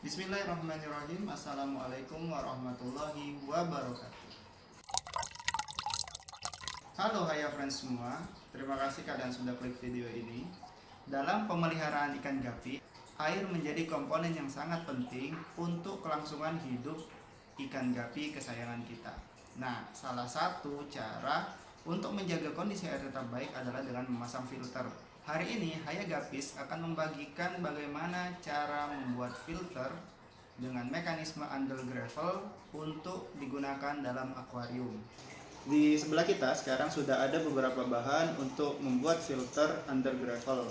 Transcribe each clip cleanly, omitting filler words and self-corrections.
Bismillahirrahmanirrahim. Assalamualaikum warahmatullahi wabarakatuh. Halo Haya friends semua. Terima kasih kalian sudah klik video ini. Dalam pemeliharaan ikan gapi, air menjadi komponen yang sangat penting untuk kelangsungan hidup ikan gapi kesayangan kita. Nah, salah satu cara untuk menjaga kondisi air tetap baik adalah dengan memasang filter. Hari ini Haya Gapis akan membagikan bagaimana cara membuat filter dengan mekanisme under gravel untuk digunakan dalam akuarium. Di sebelah kita sekarang sudah ada beberapa bahan untuk membuat filter under gravel.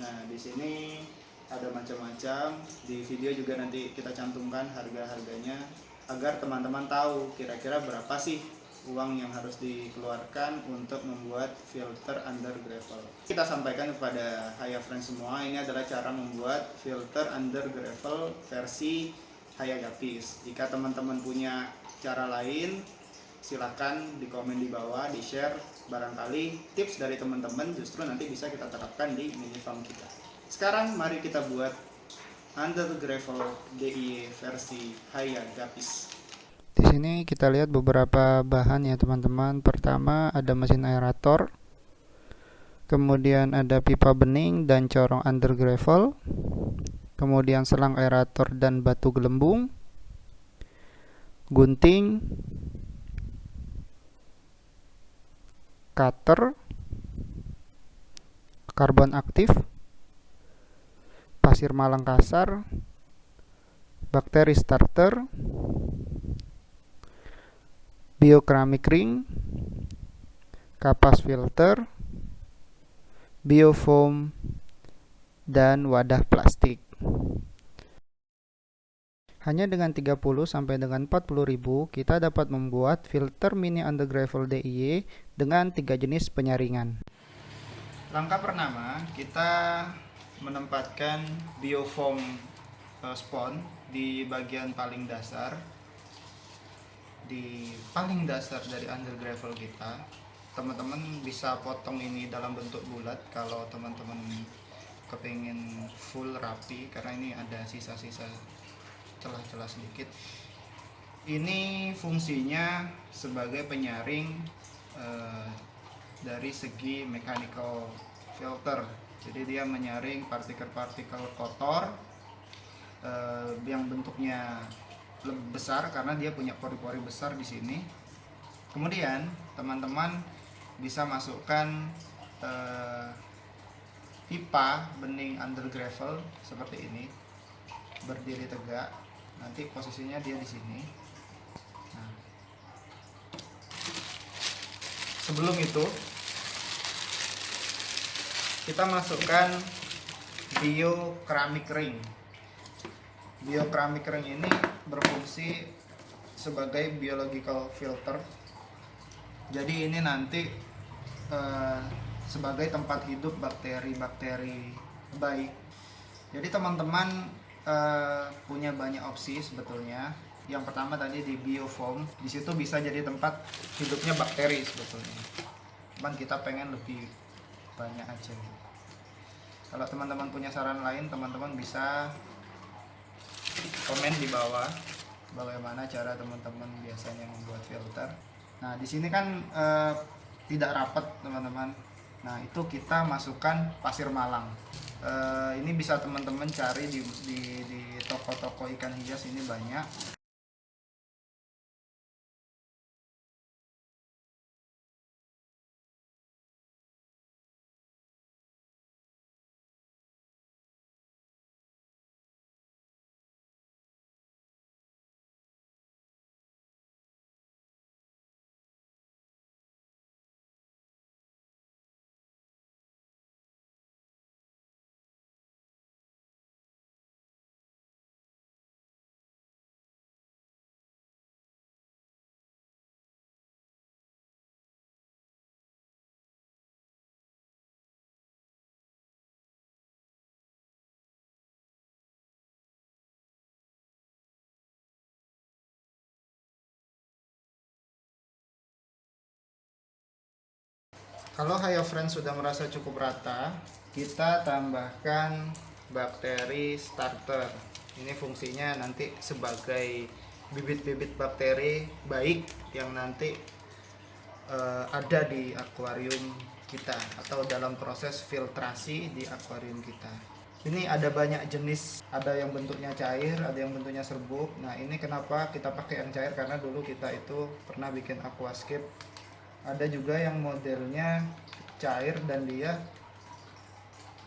Nah, di sini ada macam-macam. Di video juga nanti kita cantumkan harga-harganya agar teman-teman tahu kira-kira berapa sih uang yang harus dikeluarkan untuk membuat filter under gravel. Kita sampaikan kepada Haya Friends semua, ini adalah cara membuat filter under gravel versi Haya Gapis. Jika teman-teman punya cara lain, silakan di komen di bawah, di share. Barangkali tips dari teman-teman justru nanti bisa kita terapkan di mini farm kita. Sekarang mari kita buat under gravel DIY versi Haya Gapis. Di sini kita lihat beberapa bahan ya teman-teman. Pertama ada mesin aerator, kemudian ada pipa bening dan corong under gravel, kemudian selang aerator dan batu gelembung, gunting, cutter, karbon aktif, pasir malang kasar, bakteri starter, biokeramik ring, kapas filter, biofoam, dan wadah plastik. Hanya dengan 30 sampai dengan 40 ribu kita dapat membuat filter mini under gravel DIY dengan 3 jenis penyaringan. Langkah pertama, kita menempatkan biofoam spon di bagian paling dasar. Di paling dasar dari under gravel kita, teman-teman bisa potong ini dalam bentuk bulat kalau teman-teman kepingin full rapi, karena ini ada sisa-sisa celah-celah sedikit. Ini fungsinya sebagai penyaring dari segi mechanical filter. Jadi dia menyaring partikel-partikel kotor yang bentuknya lebih besar karena dia punya pori-pori besar di sini. Kemudian teman-teman bisa masukkan pipa bening under gravel seperti ini, berdiri tegak. Nanti posisinya dia di sini. Nah, sebelum itu kita masukkan biokeramik ring. Biokeramik ring ini berfungsi sebagai biological filter. Jadi ini nanti sebagai tempat hidup bakteri-bakteri baik. Jadi teman-teman punya banyak opsi sebetulnya. Yang pertama tadi di biofoam, di situ bisa jadi tempat hidupnya bakteri sebetulnya. Cuman kita pengen lebih banyak aja. Kalau teman-teman punya saran lain, teman-teman bisa komen di bawah bagaimana cara teman-teman biasanya membuat filter. Nah, di sini kan tidak rapat teman-teman. Nah, itu kita masukkan pasir malang. Ini bisa teman-teman cari di toko-toko ikan hias, ini banyak. Kalau Haya Friends sudah merasa cukup rata, kita tambahkan bakteri starter. Ini fungsinya nanti sebagai bibit-bibit bakteri baik yang nanti ada di akuarium kita atau dalam proses filtrasi di akuarium kita. Ini ada banyak jenis, ada yang bentuknya cair, ada yang bentuknya serbuk. Nah, ini kenapa kita pakai yang cair, karena dulu kita itu pernah bikin aquascape. Ada juga yang modelnya cair dan dia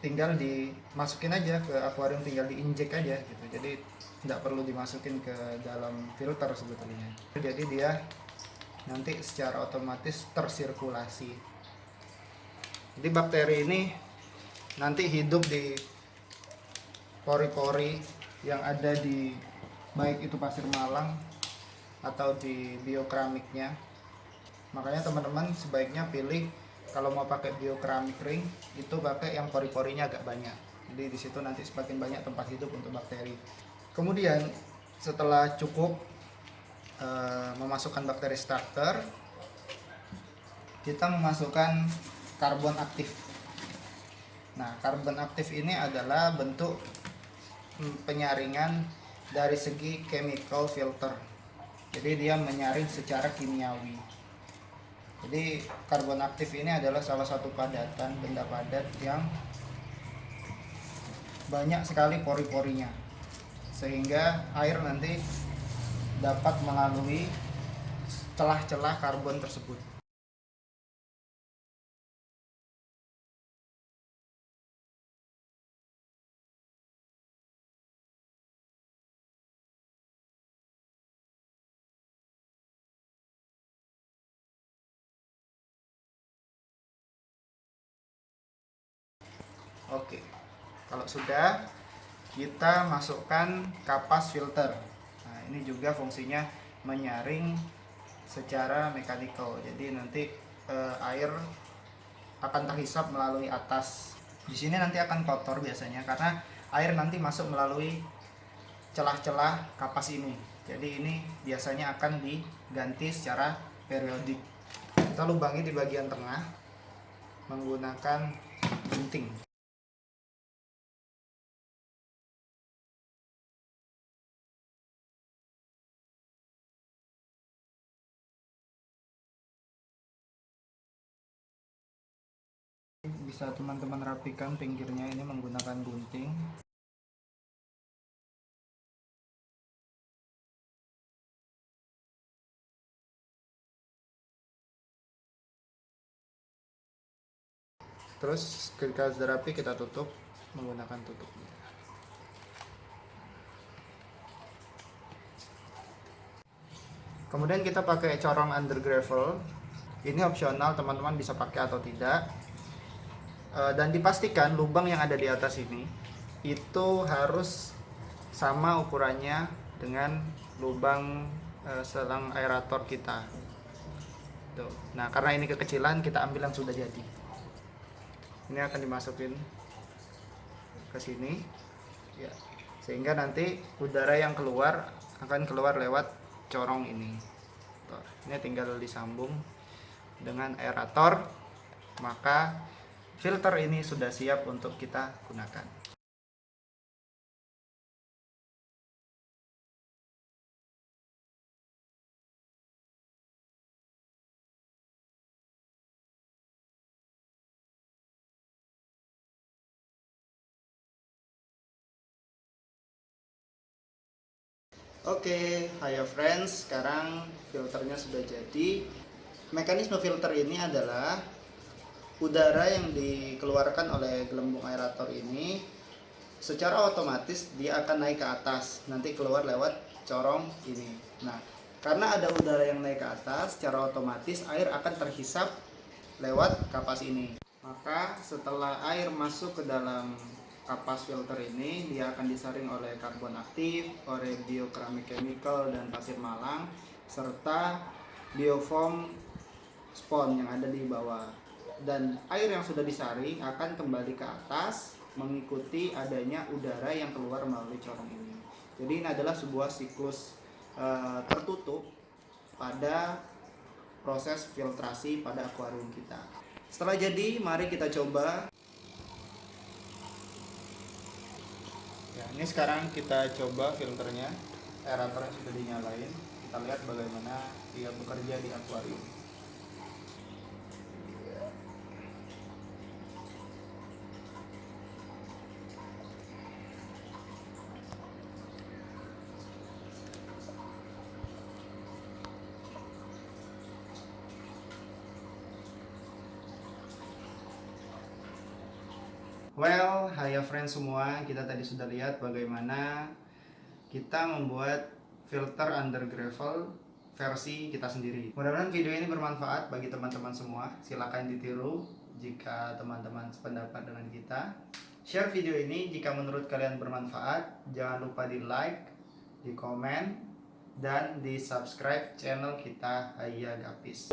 tinggal dimasukin aja ke akuarium, tinggal diinjek aja gitu. Jadi tidak perlu dimasukin ke dalam filter sebetulnya. Jadi dia nanti secara otomatis tersirkulasi. Jadi bakteri ini nanti hidup di pori-pori yang ada di baik itu pasir malang atau di biokeramiknya. Makanya teman-teman sebaiknya pilih kalau mau pakai biokeramik ring itu pakai yang pori-porinya agak banyak. Jadi di situ nanti semakin banyak tempat hidup untuk bakteri. Kemudian setelah cukup memasukkan bakteri starter, kita memasukkan karbon aktif. Nah, karbon aktif ini adalah bentuk penyaringan dari segi chemical filter. Jadi dia menyaring secara kimiawi. Jadi karbon aktif ini adalah salah satu padatan benda padat yang banyak sekali pori-porinya, sehingga air nanti dapat melalui celah-celah karbon tersebut. Oke, kalau sudah, kita masukkan kapas filter. Nah, ini juga fungsinya menyaring secara mekanikal. Jadi nanti air akan terhisap melalui atas. Di sini nanti akan kotor biasanya karena air nanti masuk melalui celah-celah kapas ini. Jadi ini biasanya akan diganti secara periodik. Kita lubangi di bagian tengah menggunakan gunting. Bisa teman-teman rapikan pinggirnya ini menggunakan gunting. Terus ketika sudah rapi, kita tutup menggunakan tutupnya. Kemudian kita pakai corong under gravel. Ini opsional, teman-teman bisa pakai atau tidak. Dan dipastikan lubang yang ada di atas ini itu harus sama ukurannya dengan lubang selang aerator kita. Tuh. Nah, karena ini kekecilan, kita ambil yang sudah jadi. Ini akan dimasukin ke sini, ya, sehingga nanti udara yang keluar akan keluar lewat corong ini. Tuh. Ini tinggal disambung dengan aerator, maka filter ini sudah siap untuk kita gunakan. Oke, hai friends, sekarang filternya sudah jadi. Mekanisme filter ini adalah udara yang dikeluarkan oleh gelembung aerator ini secara otomatis dia akan naik ke atas, nanti keluar lewat corong ini. Nah, karena ada udara yang naik ke atas, secara otomatis air akan terhisap lewat kapas ini. Maka setelah air masuk ke dalam kapas filter ini, dia akan disaring oleh karbon aktif, oleh biokeramik chemical dan pasir malang, serta biofoam spon yang ada di bawah. Dan air yang sudah disaring akan kembali ke atas mengikuti adanya udara yang keluar melalui corong ini. Jadi ini adalah sebuah siklus tertutup pada proses filtrasi pada akuarium kita. Setelah jadi, mari kita coba. Ya, ini sekarang kita coba filternya. Aeratornya sudah dinyalain. Kita lihat bagaimana dia bekerja di akuarium. Well, hai friends semua, kita tadi sudah lihat bagaimana kita membuat filter under gravel versi kita sendiri. Mudah-mudahan video ini bermanfaat bagi teman-teman semua. Silakan ditiru jika teman-teman sependapat dengan kita. Share video ini jika menurut kalian bermanfaat. Jangan lupa di like, di komen, dan di subscribe channel kita Hayya Gapis.